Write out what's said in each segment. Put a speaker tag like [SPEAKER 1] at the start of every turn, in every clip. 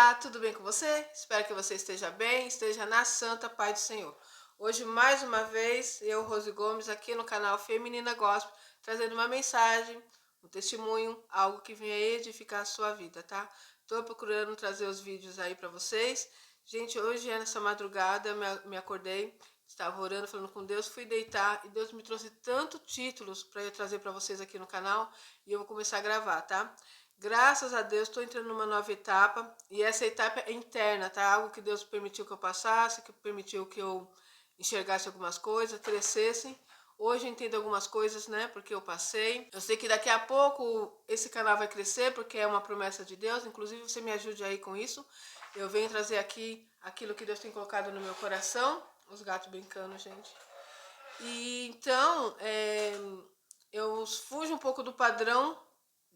[SPEAKER 1] Olá, tudo bem com você? Espero que você esteja bem, esteja na santa paz do Senhor. Hoje, mais uma vez, eu, Rose Gomes, aqui no canal Feminina Gospel, trazendo uma mensagem, um testemunho, algo que venha edificar a sua vida, tá? Tô procurando trazer os vídeos aí para vocês. Gente, hoje, nessa madrugada, eu me acordei, estava orando, falando com Deus, fui deitar e Deus me trouxe tantos títulos para eu trazer para vocês aqui no canal e eu vou começar a gravar, tá? Graças a Deus, estou entrando numa nova etapa e essa etapa é interna, tá? Algo que Deus permitiu que eu passasse, que permitiu que eu enxergasse algumas coisas, crescesse. Hoje eu entendo algumas coisas, né? Porque eu passei. Eu sei que daqui a pouco esse canal vai crescer, porque é uma promessa de Deus. Inclusive, você me ajude aí com isso. Eu venho trazer aqui aquilo que Deus tem colocado no meu coração. Os gatos brincando, gente. E então, eu fujo um pouco do padrão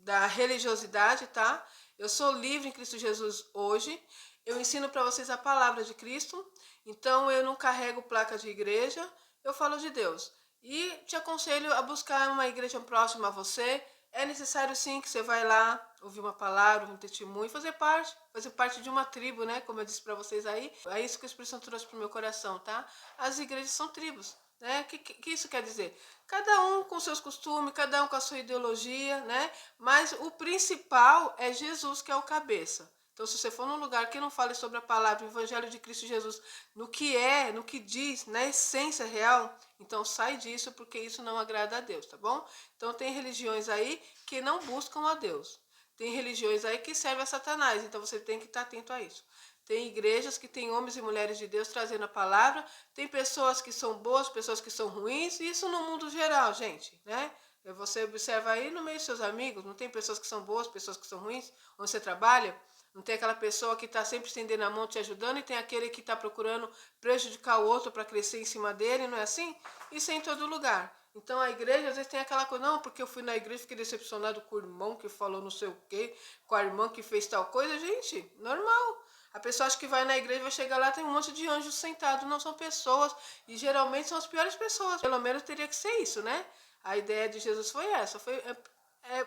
[SPEAKER 1] da religiosidade, tá? Eu sou livre em Cristo Jesus hoje. Eu ensino para vocês a palavra de Cristo. Então eu não carrego placa de igreja, eu falo de Deus. E te aconselho a buscar uma igreja próxima a você. É necessário sim que você vai lá ouvir uma palavra, um testemunho, fazer parte de uma tribo, né? Como eu disse para vocês aí. É isso que o Espírito Santo trouxe pro meu coração, tá? As igrejas são tribos, né? Que isso quer dizer? Cada um com seus costumes, cada um com a sua ideologia, né? Mas o principal é Jesus, que é o cabeça. Então, se você for num lugar que não fale sobre a palavra, o Evangelho de Cristo Jesus, no que é, no que diz, na essência real, então sai disso, porque isso não agrada a Deus, tá bom? Então, tem religiões aí que não buscam a Deus. Tem religiões aí que servem a Satanás, então você tem que estar atento a isso. Tem igrejas que tem homens e mulheres de Deus trazendo a palavra, tem pessoas que são boas, pessoas que são ruins, e isso no mundo geral, gente, né? Você observa aí no meio dos seus amigos, não tem pessoas que são boas, pessoas que são ruins, onde você trabalha, não tem aquela pessoa que está sempre estendendo a mão te ajudando e tem aquele que está procurando prejudicar o outro para crescer em cima dele, não é assim? Isso é em todo lugar. Então a igreja às vezes tem aquela coisa, não, porque eu fui na igreja e fiquei decepcionado com o irmão que falou não sei o quê, com a irmã que fez tal coisa. Gente, normal. A pessoa acha que vai na igreja, vai chegar lá, tem um monte de anjos sentados, não são pessoas, e geralmente são as piores pessoas. Pelo menos teria que ser isso, né? A ideia de Jesus foi essa,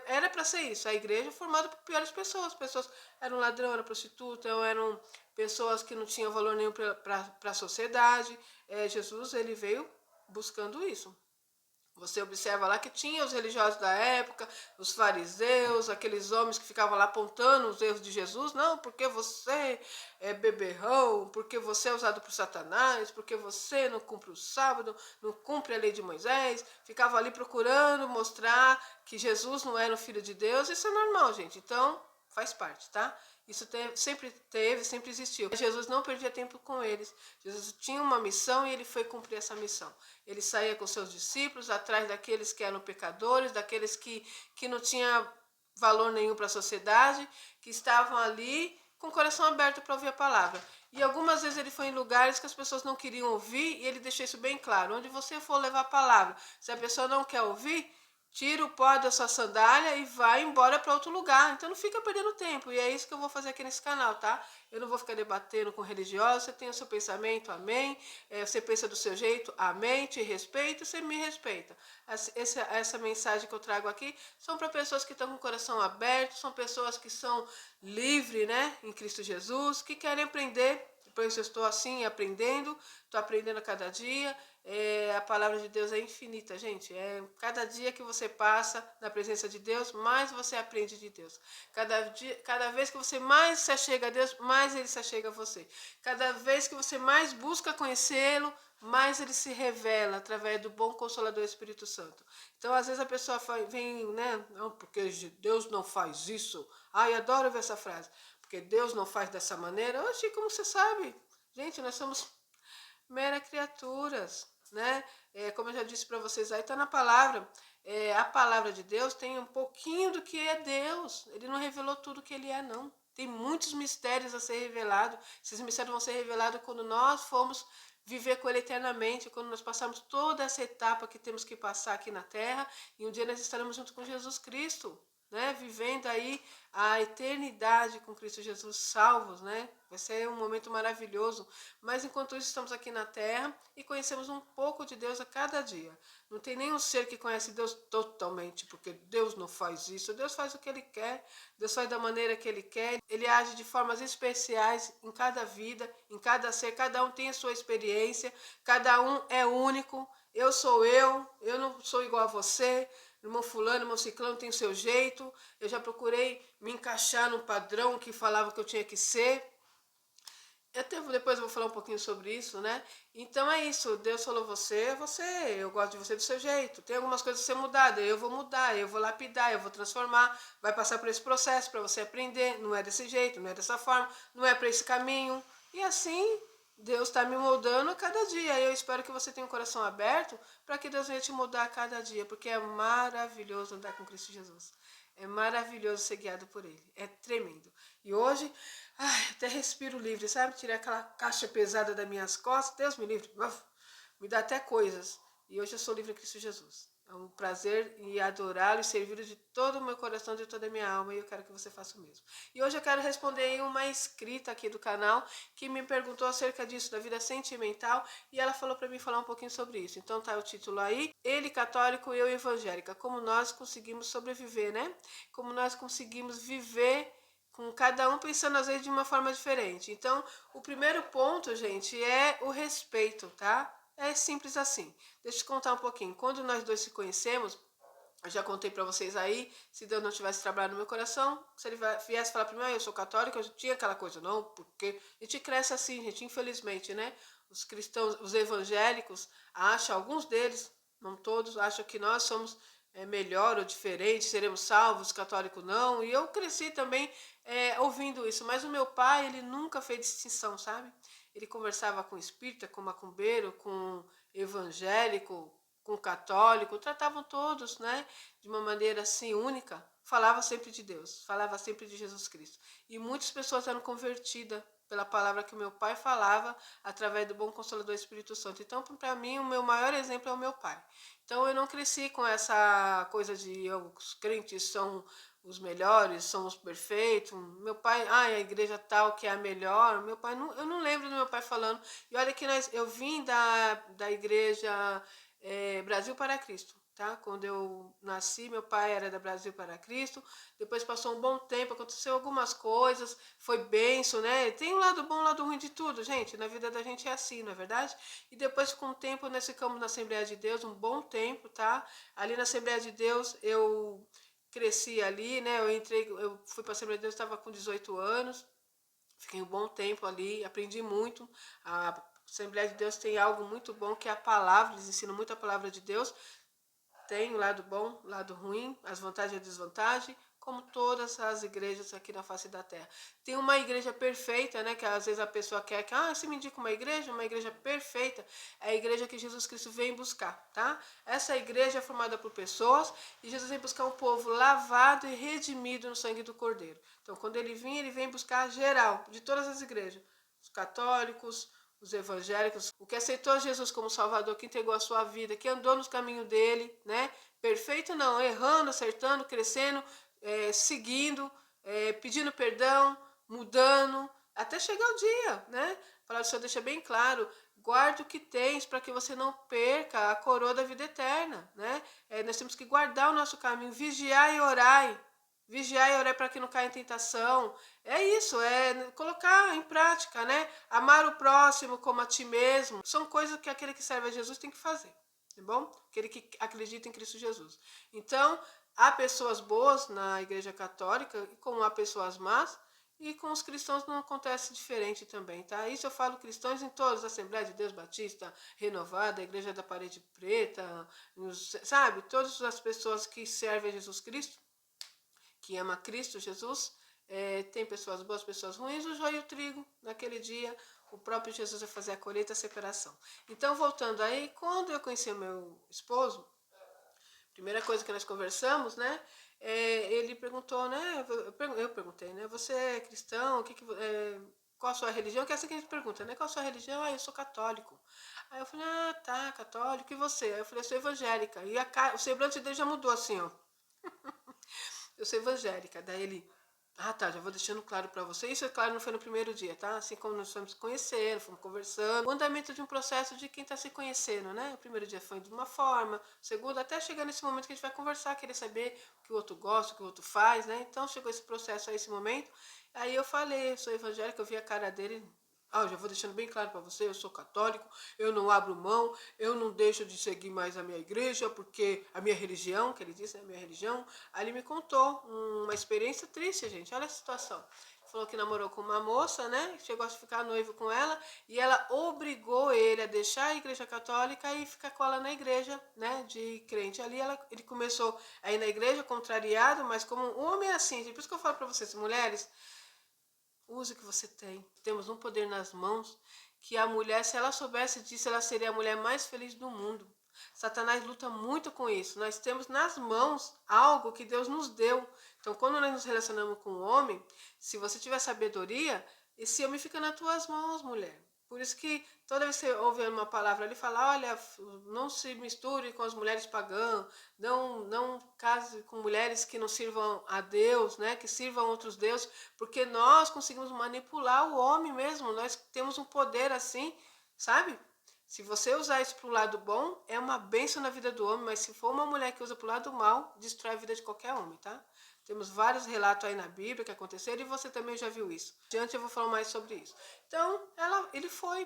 [SPEAKER 1] era para ser isso. A igreja é formada por piores pessoas. Pessoas eram ladrão, eram prostituta, eram pessoas que não tinham valor nenhum para a sociedade. Jesus, ele veio buscando isso. Você observa lá que tinha os religiosos da época, os fariseus, aqueles homens que ficavam lá apontando os erros de Jesus. Não, porque você é beberrão, porque você é usado por Satanás, porque você não cumpre o sábado, não cumpre a lei de Moisés. Ficava ali procurando mostrar que Jesus não era o Filho de Deus. Isso é normal, gente. Então, faz parte, tá? Isso sempre existiu. Jesus não perdia tempo com eles. Jesus tinha uma missão e ele foi cumprir essa missão. Ele saía com seus discípulos, atrás daqueles que eram pecadores, daqueles que não tinham valor nenhum para a sociedade, que estavam ali com o coração aberto para ouvir a palavra. E algumas vezes ele foi em lugares que as pessoas não queriam ouvir e ele deixou isso bem claro. Onde você for levar a palavra, se a pessoa não quer ouvir, tira o pó da sua sandália e vai embora para outro lugar. Então não fica perdendo tempo. E é isso que eu vou fazer aqui nesse canal, tá? Eu não vou ficar debatendo com religiosos. Você tem o seu pensamento, amém. Você pensa do seu jeito, amém. Te respeito, você me respeita. Essa mensagem que eu trago aqui são para pessoas que estão com o coração aberto, são pessoas que são livres, né? Em Cristo Jesus, que querem aprender. Por isso eu estou assim, aprendendo, estou aprendendo a cada dia. A palavra de Deus é infinita, gente. Cada dia que você passa na presença de Deus, mais você aprende de Deus. Cada vez que você mais se achega a Deus, mais Ele se achega a você. Cada vez que você mais busca conhecê-lo, mais Ele se revela através do bom Consolador Espírito Santo. Então, às vezes a pessoa vem, né? Não, porque Deus não faz isso. Ai, adoro ver essa frase. Porque Deus não faz dessa maneira. Oxi, como você sabe? Gente, nós somos meras criaturas, né? Como eu já disse para vocês aí, está na palavra. A palavra de Deus tem um pouquinho do que é Deus. Ele não revelou tudo que ele é, não. Tem muitos mistérios a ser revelado. Esses mistérios vão ser revelados quando nós formos viver com Ele eternamente, quando nós passarmos toda essa etapa que temos que passar aqui na Terra, e um dia nós estaremos junto com Jesus Cristo. né? Vivendo aí a eternidade com Cristo Jesus, salvos, né? Vai ser um momento maravilhoso. Mas enquanto isso, estamos aqui na Terra e conhecemos um pouco de Deus a cada dia. Não tem nenhum ser que conhece Deus totalmente, porque Deus não faz isso. Deus faz o que Ele quer, Deus faz da maneira que Ele quer. Ele age de formas especiais em cada vida, em cada ser. Cada um tem a sua experiência, cada um é único. Eu não sou igual a você. Irmão fulano, irmão ciclano tem o seu jeito. Eu já procurei me encaixar num padrão que falava que eu tinha que ser. Depois eu vou falar um pouquinho sobre isso, né? Então é isso, Deus falou você, eu gosto de você do seu jeito. Tem algumas coisas a ser mudadas, eu vou mudar, eu vou lapidar, eu vou transformar. Vai passar por esse processo para você aprender. Não é desse jeito, não é dessa forma, não é para esse caminho. E assim, Deus está me moldando a cada dia. Eu espero que você tenha um coração aberto para que Deus venha te mudar a cada dia, porque é maravilhoso andar com Cristo Jesus. É maravilhoso ser guiado por Ele. É tremendo. E hoje, ai, até respiro livre, sabe? Tirei aquela caixa pesada das minhas costas. Deus me livre. Me dá até coisas. E hoje eu sou livre em Cristo Jesus. É um prazer em adorá-lo e servi-lo de todo o meu coração, de toda a minha alma. E eu quero que você faça o mesmo. E hoje eu quero responder uma inscrita aqui do canal que me perguntou acerca disso, da vida sentimental. E ela falou para mim falar um pouquinho sobre isso. Então tá o título aí. Ele católico, eu evangélica. Como nós conseguimos sobreviver, né? Como nós conseguimos viver com cada um pensando às vezes de uma forma diferente. Então, o primeiro ponto, gente, é o respeito, tá? É simples assim. Deixa eu te contar um pouquinho. Quando nós dois se conhecemos, eu já contei para vocês aí, se Deus não tivesse trabalhado no meu coração, se ele viesse falar para mim, eu sou católico, eu tinha aquela coisa, não, porque a gente cresce assim, gente, infelizmente, né? Os cristãos, os evangélicos acham, alguns deles, não todos, acham que nós somos melhor ou diferente, seremos salvos, os católicos não. E eu cresci também ouvindo isso, mas o meu pai, ele nunca fez distinção, sabe? Ele conversava com espírita, com macumbeiro, com evangélico, com católico, tratavam todos, né, de uma maneira assim única. Falava sempre de Deus, falava sempre de Jesus Cristo. E muitas pessoas eram convertidas pela palavra que o meu pai falava através do bom Consolador Espírito Santo. Então, para mim, o meu maior exemplo é o meu pai. Então, eu não cresci com essa coisa de os crentes são os melhores, são os perfeitos. Meu pai, a igreja tal que é a melhor. Meu pai, não, eu não lembro do meu pai falando. E olha que eu vim da igreja Brasil para Cristo, tá? Quando eu nasci, meu pai era da Brasil para Cristo. Depois passou um bom tempo, aconteceu algumas coisas, foi bênção, né? Tem um lado bom, um lado ruim de tudo, gente. Na vida da gente é assim, não é verdade? E depois, com o tempo, nós ficamos na Assembleia de Deus, um bom tempo, tá? Ali na Assembleia de Deus, eu cresci ali, né? Eu fui para a Assembleia de Deus, estava com 18 anos. Fiquei um bom tempo ali, aprendi muito. A Assembleia de Deus tem algo muito bom que é a palavra, eles ensinam muito a palavra de Deus. Tem o lado bom, o lado ruim, as vantagens e a desvantagem, como todas as igrejas aqui na face da terra. Tem uma igreja perfeita, né? Que às vezes a pessoa quer que, você me indica uma igreja perfeita. É a igreja que Jesus Cristo vem buscar, tá? Essa igreja é formada por pessoas e Jesus vem buscar um povo lavado e redimido no sangue do Cordeiro. Então, quando ele vem buscar geral, de todas as igrejas. Os católicos, os evangélicos, o que aceitou Jesus como Salvador, que entregou a sua vida, que andou nos caminhos dele, né? Perfeito não, errando, acertando, crescendo, seguindo, pedindo perdão, mudando, até chegar o dia, né? A palavra do Senhor deixa bem claro, guarde o que tens para que você não perca a coroa da vida eterna, né? Nós temos que guardar o nosso caminho, vigiar e orar. Vigiar e orar para que não caia em tentação. É isso, é colocar em prática, né? Amar o próximo como a ti mesmo. São coisas que aquele que serve a Jesus tem que fazer, tá bom? Aquele que acredita em Cristo Jesus. Então, há pessoas boas na Igreja Católica, como há pessoas más, e com os cristãos não acontece diferente também, tá? Isso eu falo cristãos em todas, Assembleia de Deus Batista, Renovada, Igreja da Parede Preta, sabe? Todas as pessoas que servem a Jesus Cristo, que ama Cristo Jesus, tem pessoas boas, pessoas ruins, o joio e o trigo. Naquele dia, o próprio Jesus vai fazer a colheita e a separação. Então, voltando aí, quando eu conheci o meu esposo, primeira coisa que nós conversamos, né? Ele perguntou, né? Eu perguntei, né? Você é cristão? Qual a sua religião? Que é assim que a gente pergunta, né? Qual a sua religião? Eu sou católico. Aí eu falei, tá, católico. E você? Aí eu falei, eu sou evangélica. E o semblante dele já mudou assim, ó. eu sou evangélica. Daí ele, ah tá, já vou deixando claro para você. Isso, é claro, não foi no primeiro dia, tá? Assim como nós fomos conhecendo, fomos conversando. O andamento de um processo de quem tá se conhecendo, né? O primeiro dia foi de uma forma, o segundo, até chegar nesse momento que a gente vai conversar, querer saber o que o outro gosta, o que o outro faz, né? Então chegou esse processo a esse momento. Aí eu falei, eu sou evangélica, eu vi a cara dele. Ah, eu já vou deixando bem claro para você, eu sou católico, eu não abro mão, eu não deixo de seguir mais a minha igreja, porque a minha religião, que ele disse, né, a minha religião. Aí ele me contou uma experiência triste, gente, olha a situação. Falou que namorou com uma moça, né, chegou a ficar noivo com ela, e ela obrigou ele a deixar a igreja católica e ficar com ela na igreja, né, de crente. Ali ele começou a ir na igreja contrariado, mas como um homem é assim, por isso que eu falo para vocês, mulheres, use o que você tem. Temos um poder nas mãos que a mulher, se ela soubesse disso, ela seria a mulher mais feliz do mundo. Satanás luta muito com isso. Nós temos nas mãos algo que Deus nos deu. Então, quando nós nos relacionamos com um homem, se você tiver sabedoria, esse homem fica nas tuas mãos, mulher. Por isso que toda vez que você ouve uma palavra ali, fala, olha, não se misture com as mulheres pagãs, não case com mulheres que não sirvam a Deus, né, que sirvam outros deuses, porque nós conseguimos manipular o homem mesmo, nós temos um poder assim, sabe? Se você usar isso para o lado bom, é uma bênção na vida do homem, mas se for uma mulher que usa para o lado mal, destrói a vida de qualquer homem, tá? Temos vários relatos aí na Bíblia que aconteceram e você também já viu isso. Adiante eu vou falar mais sobre isso. Então, ele foi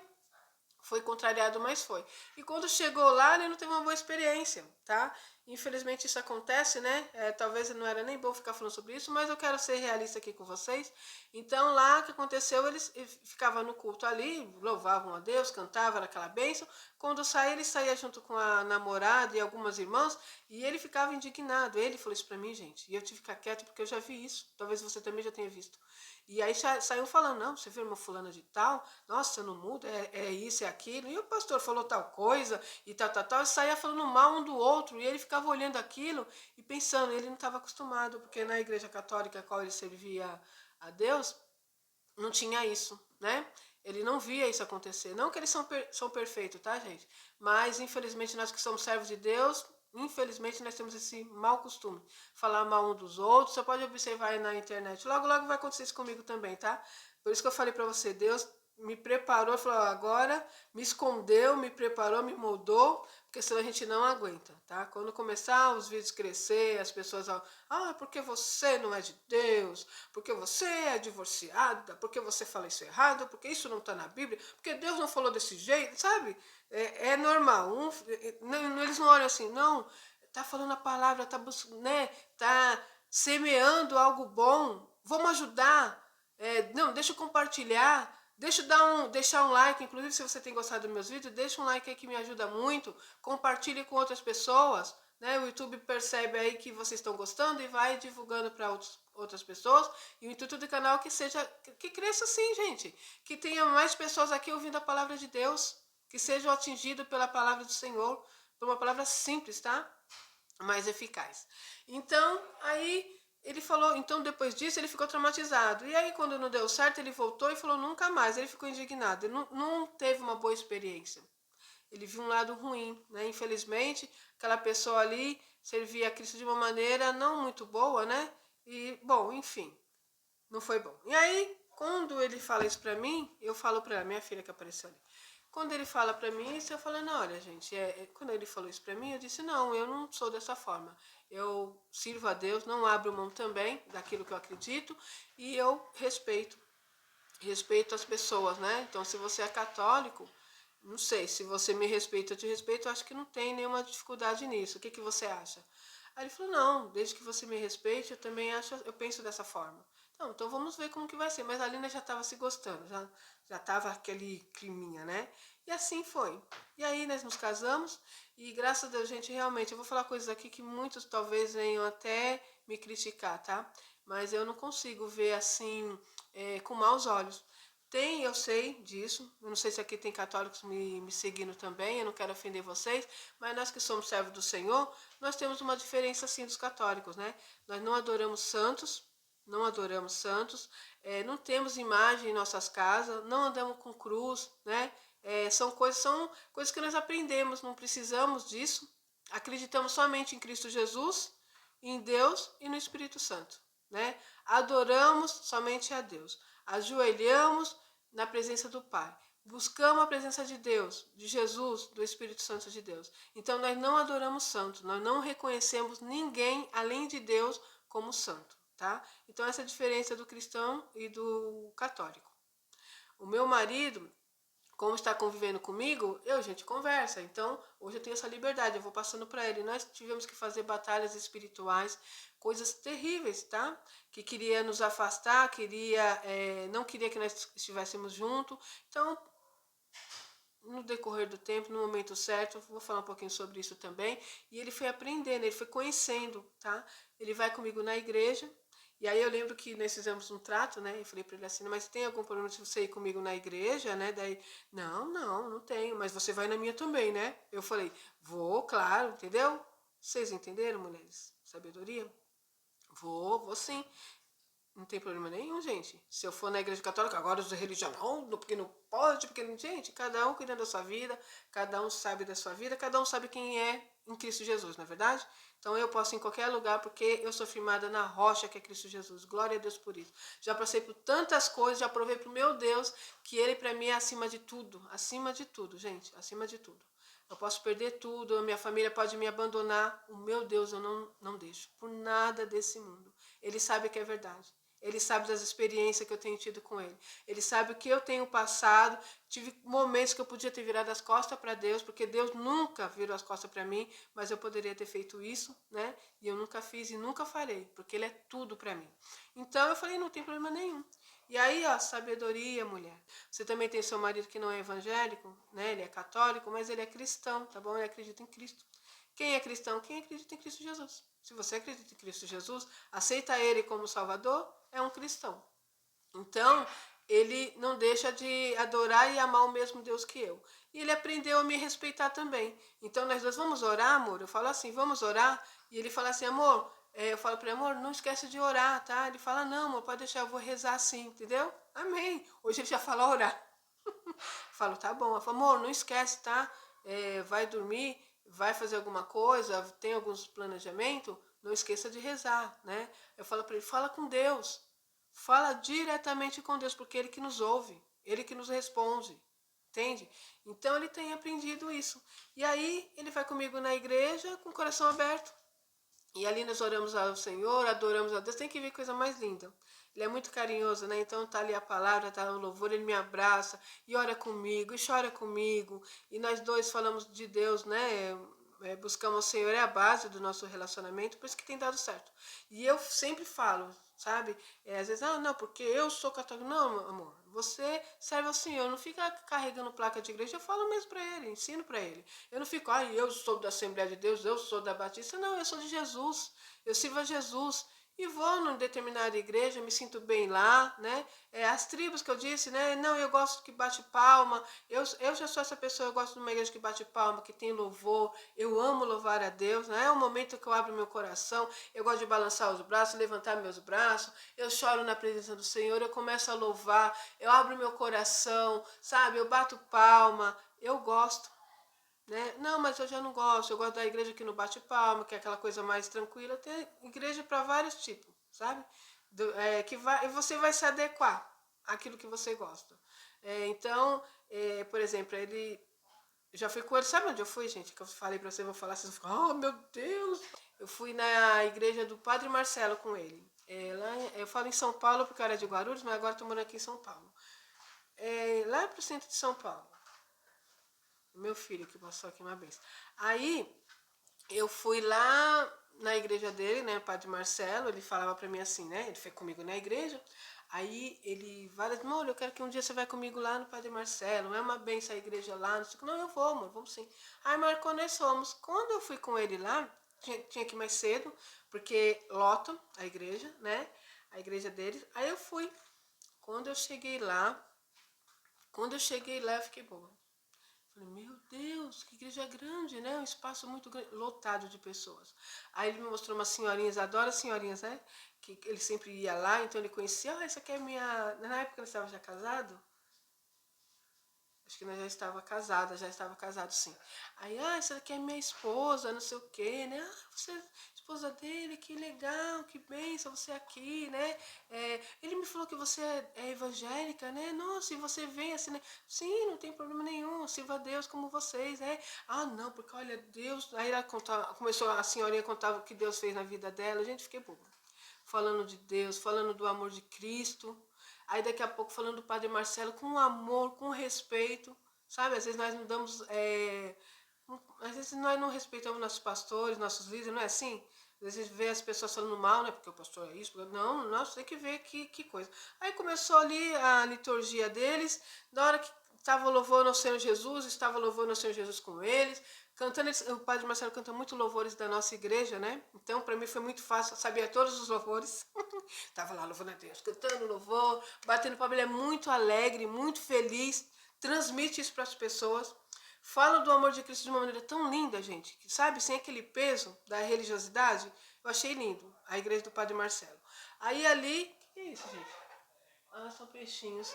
[SPEAKER 1] contrariado, mas foi. E quando chegou lá, ele não teve uma boa experiência, tá? Infelizmente isso acontece, né? Talvez não era nem bom ficar falando sobre isso, mas eu quero ser realista aqui com vocês. Então lá o que aconteceu, eles ficavam no culto ali, louvavam a Deus, cantavam aquela bênção. Quando saía, ele saía junto com a namorada e algumas irmãs, e ele ficava indignado. Ele falou isso pra mim, gente, e eu tive que ficar quieto porque eu já vi isso. Talvez você também já tenha visto. E aí saiu falando, não, você viu uma fulana de tal? Nossa, não muda, é isso, é aquilo. E o pastor falou tal coisa e tal. E saía falando mal um do outro. E ele ficava olhando aquilo e pensando, ele não estava acostumado, porque na igreja católica a qual ele servia a Deus, não tinha isso, né? Ele não via isso acontecer. Não que eles são perfeitos, tá, gente? Mas, infelizmente, nós que somos servos de Deus, infelizmente, nós temos esse mau costume. Falar mal um dos outros. Você pode observar aí na internet. Logo, logo vai acontecer isso comigo também, tá? Por isso que eu falei pra você, Deus me preparou, falou, agora me escondeu, me preparou, me moldou, porque senão a gente não aguenta, tá? Quando começar os vídeos crescer, as pessoas vão, porque você não é de Deus, porque você é divorciada, porque você fala isso errado, porque isso não tá na Bíblia, porque Deus não falou desse jeito, sabe? É normal, eles não olham assim, não, tá falando a palavra, tá, né, tá semeando algo bom, vamos ajudar, não, deixa eu compartilhar, deixar um like, inclusive se você tem gostado dos meus vídeos, deixa um like aí que me ajuda muito, compartilhe com outras pessoas, né? O YouTube percebe aí que vocês estão gostando e vai divulgando para outras pessoas. E o intuito do canal é que cresça assim, gente, que tenha mais pessoas aqui ouvindo a palavra de Deus, que sejam atingidos pela palavra do Senhor, por uma palavra simples, tá? Mais eficaz. Então, aí ele falou, então depois disso ele ficou traumatizado. E aí quando não deu certo, ele voltou e falou nunca mais. Ele ficou indignado, ele não teve uma boa experiência. Ele viu um lado ruim, né? Infelizmente, aquela pessoa ali servia a Cristo de uma maneira não muito boa, né? E, bom, enfim, não foi bom. E aí, quando ele fala isso pra mim, eu falo pra ela, minha filha que apareceu ali. Quando ele fala pra mim isso, eu falo, não, olha, gente, quando ele falou isso pra mim, eu disse, não, eu não sou dessa forma. Eu sirvo a Deus, não abro mão também daquilo que eu acredito e eu respeito as pessoas, né? Então, se você é católico, não sei, se você me respeita, eu te respeito, eu acho que não tem nenhuma dificuldade nisso. O que você acha? Aí ele falou, não, desde que você me respeite, eu também acho, eu penso dessa forma. Não, então vamos ver como que vai ser. Mas a Lina já estava se gostando, já estava aquele climinha, né? E assim foi. E aí nós nos casamos e graças a Deus, gente, realmente, eu vou falar coisas aqui que muitos talvez venham até me criticar, tá? Mas eu não consigo ver assim, com maus olhos. Tem, eu sei disso. Eu não sei se aqui tem católicos me seguindo também. Eu não quero ofender vocês. Mas nós que somos servos do Senhor, nós temos uma diferença assim dos católicos, né? Nós não adoramos santos. Não adoramos santos. Não temos imagem em nossas casas. Não andamos com cruz, né? São coisas que nós aprendemos. Não precisamos disso. Acreditamos somente em Cristo Jesus. em Deus e no Espírito Santo, né? Adoramos somente a Deus, ajoelhamos na presença do Pai, buscamos a presença de Deus, de Jesus, do Espírito Santo de Deus. Então nós não adoramos santo, nós não reconhecemos ninguém além de Deus como santo, tá? Então essa é a diferença do cristão e do católico. O meu marido, como está convivendo comigo, a gente conversa. Então, hoje eu tenho essa liberdade, eu vou passando para ele. Nós tivemos que fazer batalhas espirituais, coisas terríveis, tá? Que queria nos afastar, não queria que nós estivéssemos juntos. Então, no decorrer do tempo, no momento certo, eu vou falar um pouquinho sobre isso também. E ele foi aprendendo, ele foi conhecendo, tá? Ele vai comigo na igreja. E aí eu lembro que nós fizemos um trato, né? Eu falei para ele assim, mas tem algum problema se você ir comigo na igreja, né? Daí, não tenho, mas você vai na minha também, né? Eu falei, vou, claro, entendeu? Vocês entenderam, mulheres? Sabedoria? Vou sim. Não tem problema nenhum, gente. Se eu for na igreja católica, agora os religião, não, porque não pode, porque não. Gente, cada um cuidando da sua vida, cada um sabe da sua vida, cada um sabe quem é em Cristo Jesus, não é verdade? Então eu posso ir em qualquer lugar porque eu sou firmada na rocha que é Cristo Jesus. Glória a Deus por isso. Já passei por tantas coisas, já provei pro meu Deus que Ele para mim é acima de tudo, gente, acima de tudo. Eu posso perder tudo, a minha família pode me abandonar, o meu Deus eu não deixo por nada desse mundo. Ele sabe que é verdade. Ele sabe das experiências que eu tenho tido com ele. Ele sabe o que eu tenho passado. Tive momentos que eu podia ter virado as costas para Deus, porque Deus nunca virou as costas para mim, mas eu poderia ter feito isso, né? E eu nunca fiz e nunca farei, porque Ele é tudo para mim. Então eu falei, não tem problema nenhum. E aí, ó, sabedoria, mulher. Você também tem seu marido que não é evangélico, né? Ele é católico, mas ele é cristão, tá bom? Ele acredita em Cristo. Quem é cristão? Quem acredita em Cristo Jesus. Se você acredita em Cristo Jesus, aceita Ele como Salvador, é um cristão. Então, ele não deixa de adorar e amar o mesmo Deus que eu. E ele aprendeu a me respeitar também. Então, nós dois vamos orar, amor? Eu falo assim, vamos orar? E ele fala assim, amor, eu falo para ele, amor, não esquece de orar, tá? Ele fala, não, amor, pode deixar, eu vou rezar assim, entendeu? Amém. Hoje ele já fala orar. Falo, tá bom. Eu falo, amor, não esquece, tá? Vai dormir, vai fazer alguma coisa, tem alguns planejamentos, não esqueça de rezar, né? Eu falo para ele, fala com Deus. Fala diretamente com Deus, porque Ele que nos ouve, Ele que nos responde, entende? Então ele tem aprendido isso. E aí ele vai comigo na igreja com o coração aberto. E ali nós oramos ao Senhor, adoramos a Deus. Tem que ver coisa mais linda. Ele é muito carinhoso, né? Então tá ali a palavra, tá o louvor, ele me abraça e ora comigo e chora comigo. E nós dois falamos de Deus, né? Buscamos o Senhor, é a base do nosso relacionamento, por isso que tem dado certo. E eu sempre falo, sabe? Às vezes, não, porque eu sou católico. Não, amor, você serve ao Senhor, não fica carregando placa de igreja. Eu falo mesmo para ele, ensino para ele. Eu não fico, eu sou da Assembleia de Deus, eu sou da Batista. Não, eu sou de Jesus, eu sirvo a Jesus. E vou numa determinada igreja, me sinto bem lá, né? As tribos que eu disse, né? Não, eu gosto que bate palma. Eu já sou essa pessoa, eu gosto de uma igreja que bate palma, que tem louvor. Eu amo louvar a Deus, né? É o momento que eu abro meu coração. Eu gosto de balançar os braços, levantar meus braços. Eu choro na presença do Senhor, eu começo a louvar. Eu abro meu coração, sabe? Eu bato palma. Eu gosto. Né? Não, mas eu já não gosto. Eu gosto da igreja que não bate palma, que é aquela coisa mais tranquila. Tem igreja para vários tipos, sabe? E você vai se adequar àquilo que você gosta. Então, por exemplo, ele já fui com ele. Sabe onde eu fui, gente? Que eu falei para você, vou falar, vocês vão ficar, oh meu Deus! Eu fui na igreja do Padre Marcelo com ele. Eu falo em São Paulo porque eu era de Guarulhos, mas agora estou morando aqui em São Paulo. Lá pro centro de São Paulo. Meu filho que passou aqui uma vez. Aí eu fui lá na igreja dele, né, Padre Marcelo, ele falava pra mim assim, né, ele foi comigo na igreja, aí ele várias, amor, eu quero que um dia você vai comigo lá no Padre Marcelo, é uma benção a igreja lá, não sei o que, não, eu vou, amor, vamos sim. Aí marcou, nós fomos. Quando eu fui com ele lá, tinha que ir mais cedo, porque lota a igreja, né, a igreja deles, aí eu fui. Quando eu cheguei lá, eu fiquei boa. Falei, meu Deus, que igreja grande, né? Um espaço muito grande, lotado de pessoas. Aí ele me mostrou umas senhorinhas, adora senhorinhas, né? Que ele sempre ia lá, então ele conhecia, essa aqui é minha. Na época ele estava já casado. Acho que nós já estava casado sim. Aí, essa daqui é minha esposa, não sei o quê, né? Você é esposa dele, que legal, que bênção, você aqui, né? Ele me falou que você é evangélica, né? Nossa, e você vem assim, né? Sim, não tem problema nenhum, sirva a Deus como vocês, né? Ah, não, porque olha, Deus... Aí ela começou, a senhorinha contava o que Deus fez na vida dela, gente, fiquei boba. Falando de Deus, falando do amor de Cristo. Aí daqui a pouco falando do Padre Marcelo com amor, com respeito, sabe? Às vezes nós não damos, às vezes nós não respeitamos nossos pastores, nossos líderes, não é assim? Às vezes a gente vê as pessoas falando mal, né? Porque o pastor é isso, não, nossa, tem que ver que coisa. Aí começou ali a liturgia deles, na hora que estava louvando ao Senhor Jesus, estava louvando ao Senhor Jesus com eles, cantando, o Padre Marcelo canta muito louvores da nossa igreja, né? Então, para mim foi muito fácil, eu sabia todos os louvores. Tava lá louvando a Deus, cantando louvor, batendo palma. Ele é muito alegre, muito feliz, transmite isso para as pessoas. Fala do amor de Cristo de uma maneira tão linda, gente, que sabe, sem aquele peso da religiosidade. Eu achei lindo a igreja do Padre Marcelo. Aí ali, que é isso, gente? São peixinhos.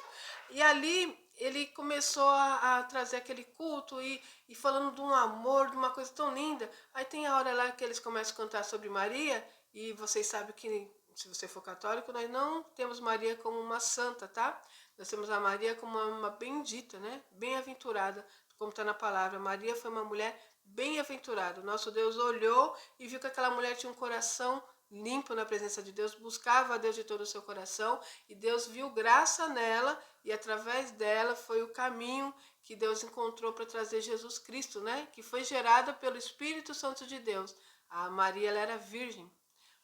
[SPEAKER 1] E ali ele começou a trazer aquele culto e falando de um amor, de uma coisa tão linda. Aí tem a hora lá que eles começam a cantar sobre Maria, e vocês sabem que, se você for católico, nós não temos Maria como uma santa, tá? Nós temos a Maria como uma bendita, né? Bem-aventurada, como está na palavra. Maria foi uma mulher bem-aventurada. O nosso Deus olhou e viu que aquela mulher tinha um coração limpo na presença de Deus, buscava a Deus de todo o seu coração, e Deus viu graça nela, e através dela foi o caminho que Deus encontrou para trazer Jesus Cristo, né? Que foi gerada pelo Espírito Santo de Deus. A Maria, ela era virgem.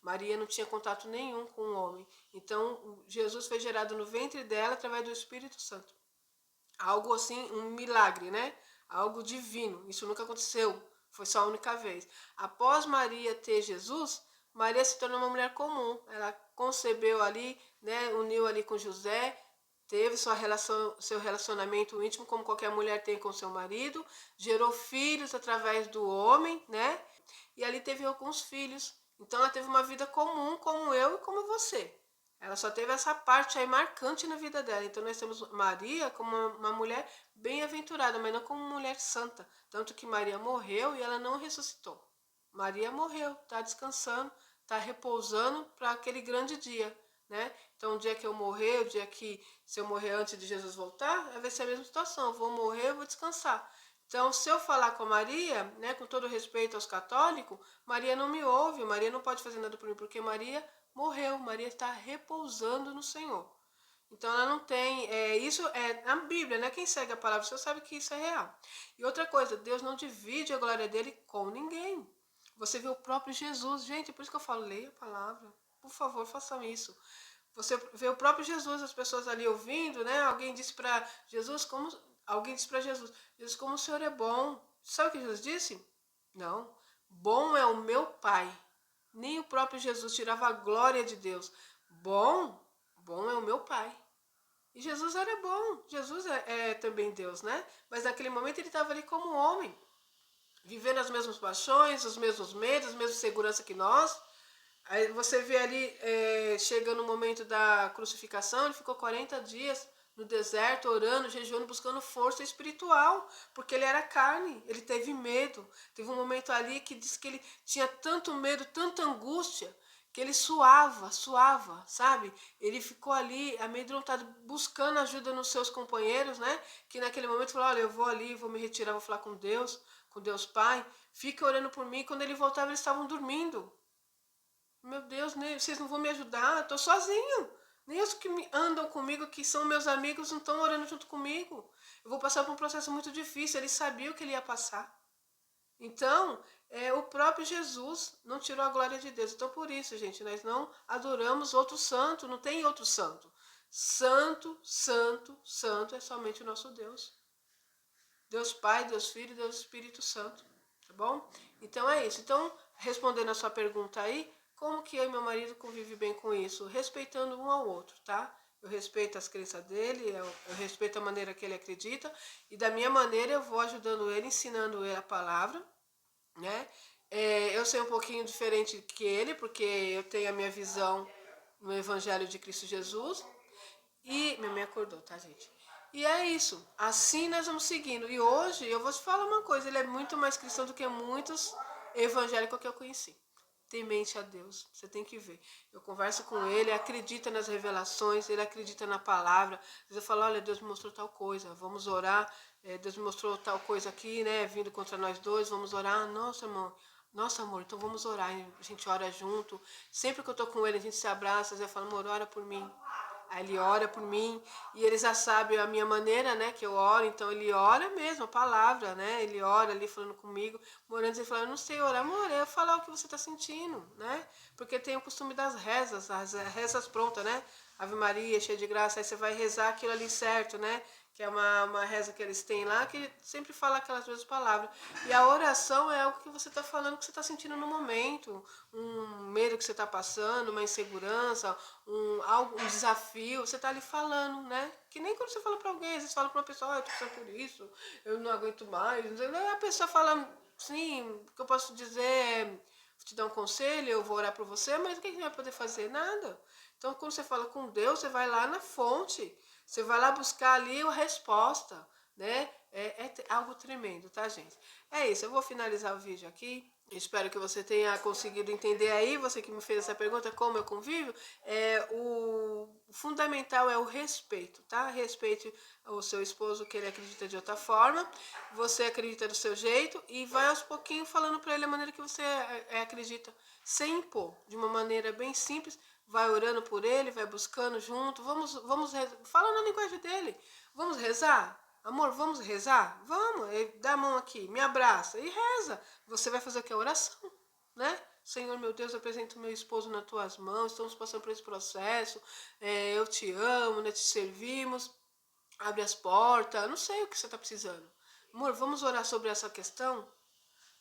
[SPEAKER 1] Maria não tinha contato nenhum com o homem. Então, Jesus foi gerado no ventre dela através do Espírito Santo. Algo assim, um milagre, né? Algo divino. Isso nunca aconteceu. Foi só a única vez. Após Maria ter Jesus, Maria se tornou uma mulher comum. Ela concebeu ali, né? Uniu ali com José, teve seu relacionamento íntimo, como qualquer mulher tem com seu marido, gerou filhos através do homem, né? E ali teve alguns filhos. Então ela teve uma vida comum, como eu e como você. Ela só teve essa parte aí marcante na vida dela. Então nós temos Maria como uma mulher bem-aventurada, mas não como uma mulher santa. Tanto que Maria morreu e ela não ressuscitou. Maria morreu, está descansando, está repousando para aquele grande dia, né? Então o dia que eu morrer, o dia que, se eu morrer antes de Jesus voltar, vai ser a mesma situação. Eu vou morrer, eu vou descansar. Então, se eu falar com a Maria, né, com todo respeito aos católicos, Maria não me ouve, Maria não pode fazer nada por mim, porque Maria morreu, Maria está repousando no Senhor. Então ela não tem, isso é a Bíblia, né? Quem segue a palavra do Senhor sabe que isso é real. E outra coisa, Deus não divide a glória dele com ninguém. Você vê o próprio Jesus, gente, é por isso que eu falo, leia a palavra. Por favor, façam isso. Você vê o próprio Jesus, as pessoas ali ouvindo, né? Alguém disse para Jesus, Jesus, como o Senhor é bom. Sabe o que Jesus disse? Não. Bom é o meu Pai. Nem o próprio Jesus tirava a glória de Deus. Bom é o meu Pai. E Jesus era bom. Jesus é também Deus, né? Mas naquele momento ele estava ali como homem, vivendo as mesmas paixões, os mesmos medos, a mesma segurança que nós. Aí você vê ali, chegando o momento da crucificação, ele ficou 40 dias no deserto, orando, jejuando, buscando força espiritual, porque ele era carne, ele teve medo. Teve um momento ali que diz que ele tinha tanto medo, tanta angústia, que ele suava, sabe? Ele ficou ali amedrontado, buscando ajuda nos seus companheiros, né? Que naquele momento falou, olha, eu vou ali, vou me retirar, vou falar com Deus Pai, fica orando por mim. Quando ele voltava, eles estavam dormindo. Meu Deus, vocês não vão me ajudar, eu tô sozinho. Nem os que andam comigo, que são meus amigos, não estão orando junto comigo. Eu vou passar por um processo muito difícil. Ele sabia o que ele ia passar. Então, o próprio Jesus não tirou a glória de Deus. Então, por isso, gente, nós não adoramos outro santo, não tem outro santo. Santo, santo, santo é somente o nosso Deus. Deus Pai, Deus Filho, Deus Espírito Santo. Tá bom? Então é isso. Então, respondendo a sua pergunta aí, como que eu e meu marido convivem bem com isso? Respeitando um ao outro, tá? Eu respeito as crenças dele, eu respeito a maneira que ele acredita, e da minha maneira eu vou ajudando ele, ensinando ele a palavra, né? Eu sei um pouquinho diferente que ele, porque eu tenho a minha visão no Evangelho de Cristo Jesus, E minha mãe acordou, tá, gente? E é isso. Assim nós vamos seguindo. E hoje eu vou te falar uma coisa, ele é muito mais cristão do que muitos evangélicos que eu conheci. Temente a Deus, você tem que ver. Eu converso com ele, acredita nas revelações, ele acredita na palavra. Às vezes eu falo, olha, Deus me mostrou tal coisa, vamos orar. Deus me mostrou tal coisa aqui, né, vindo contra nós dois, vamos orar. Nossa, irmão, nossa, amor, então vamos orar. A gente ora junto. Sempre que eu tô com ele, a gente se abraça, eu falo, amor, ora por mim. Aí ele ora por mim e ele já sabe a minha maneira, né, que eu oro, então ele ora mesmo, a palavra, né, ele ora ali falando comigo, morando, ele fala, eu não sei orar, amor, é falar o que você está sentindo, né, porque tem o costume das rezas, as rezas prontas, né, Ave Maria, cheia de graça, aí você vai rezar aquilo ali certo, né, que é uma reza que eles têm lá, que sempre fala aquelas mesmas palavras. E a oração é algo que você está falando, que você está sentindo no momento, um medo que você está passando, uma insegurança, um desafio, você está ali falando, né? Que nem quando você fala para alguém, às vezes fala para uma pessoa, eu tô passando por isso, eu não aguento mais. A pessoa fala, sim, o que eu posso dizer é, te dar um conselho, eu vou orar por você, mas o que vai poder fazer? Nada. Então, quando você fala com Deus, você vai lá na fonte, você vai lá buscar ali a resposta, né? É algo tremendo, tá, gente? É isso, eu vou finalizar o vídeo aqui. Espero que você tenha conseguido entender aí, você que me fez essa pergunta, como eu convivo. O fundamental é o respeito, tá? Respeite o seu esposo, que ele acredita de outra forma, você acredita do seu jeito e vai aos pouquinhos falando para ele a maneira que você acredita, sem impor, de uma maneira bem simples. Vai orando por ele, vai buscando junto, vamos fala na linguagem dele, vamos rezar? Amor, vamos rezar? Vamos, dá a mão aqui, me abraça e reza. Você vai fazer o que? A oração, né? Senhor, meu Deus, eu apresento meu esposo nas tuas mãos, estamos passando por esse processo, eu te amo, né? Te servimos, abre as portas, não sei o que você está precisando. Amor, vamos orar sobre essa questão?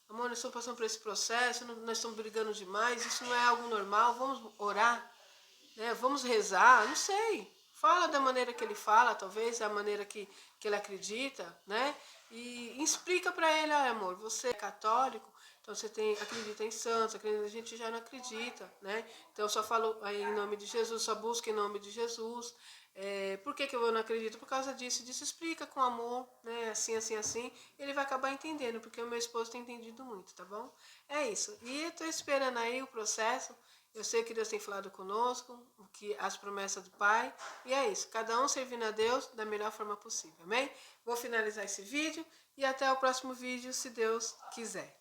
[SPEAKER 1] Amor, nós estamos passando por esse processo, nós estamos brigando demais, isso não é algo normal, vamos orar? Né? Vamos rezar, não sei. Fala da maneira que ele fala, talvez, da maneira que ele acredita, né? E explica para ele, ah, amor, você é católico, então você acredita em santos, a gente já não acredita, né? Então eu só falo aí em nome de Jesus, só busca em nome de Jesus. Por que eu não acredito? Por causa disso, explica com amor, né? Assim, assim, assim, ele vai acabar entendendo, porque o meu esposo tem entendido muito, tá bom? É isso. E eu tô esperando aí o processo. Eu sei que Deus tem falado conosco, que as promessas do Pai, e é isso, cada um servindo a Deus da melhor forma possível, amém? Vou finalizar esse vídeo e até o próximo vídeo, se Deus quiser.